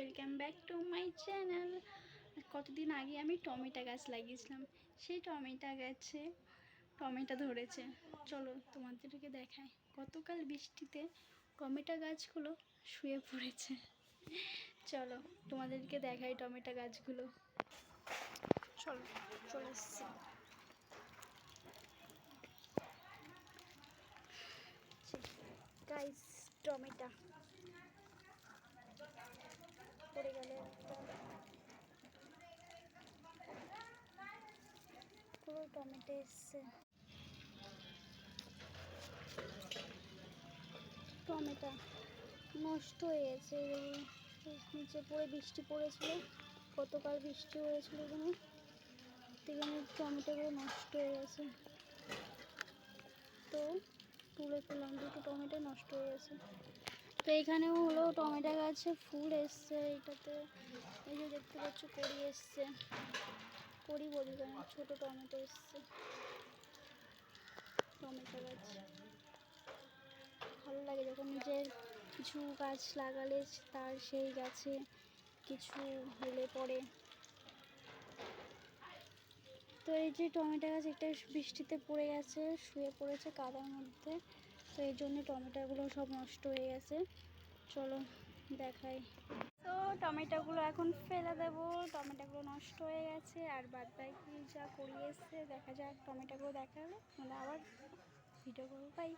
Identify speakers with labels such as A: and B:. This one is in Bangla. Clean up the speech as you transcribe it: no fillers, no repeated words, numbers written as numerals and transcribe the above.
A: Welcome back to my channel. কতদিন আগে আমি টমেটো গাছ লাগিয়েছিলাম, সেই টমেটো গাছে টমেটো ধরেছে। চলো তোমাদেরকে দেখাই। গতকাল বৃষ্টিতে টমেটো গাছগুলো শুয়ে পড়েছে। চলো তোমাদেরকে দেখাই টমেটো গাছগুলো। চলো চলে এসছি। গাইস টমেটো পড়ে গেল, পুরো টমেটো এসছে। টমেটো নষ্ট হয়ে গেছে, নিচে পড়ে বৃষ্টি পড়েছিল, গতকাল বৃষ্টি হয়েছিল, এখানে টমেটোগুলো নষ্ট হয়ে গেছে। তো তুলে ফেললাম, দুটো টমেটো নষ্ট হয়ে গেছে। তো এখানেও হলো টমেটো গাছে ফুল এসছে, এটাতে এই যে দেখতে পাচ্ছ কড়ি এসছে, কড়ি বলি কেন, ছোটো টমেটো এসছে। টমেটো গাছ ভালো লাগে যখন নিজের কিছু গাছ লাগালে তার সেই গাছে কিছু হলে পড়ে। তো এই যে টমেটো গাছ একটা বৃষ্টিতে পড়ে গেছে, শুয়ে পড়েছে কাদার মধ্যে, তো এই জন্য টমেটোগুলো সব নষ্ট হয়ে গেছে। চলো দেখাই। তো টমেটোগুলো এখন ফেলে দেবো, টমেটোগুলো নষ্ট হয়ে গেছে, আর বাদ বাকি যা করিয়ে এসছে দেখা যাক। টমেটোগুলো দেখালে মানে আবার ভিডিও করবো। বাই।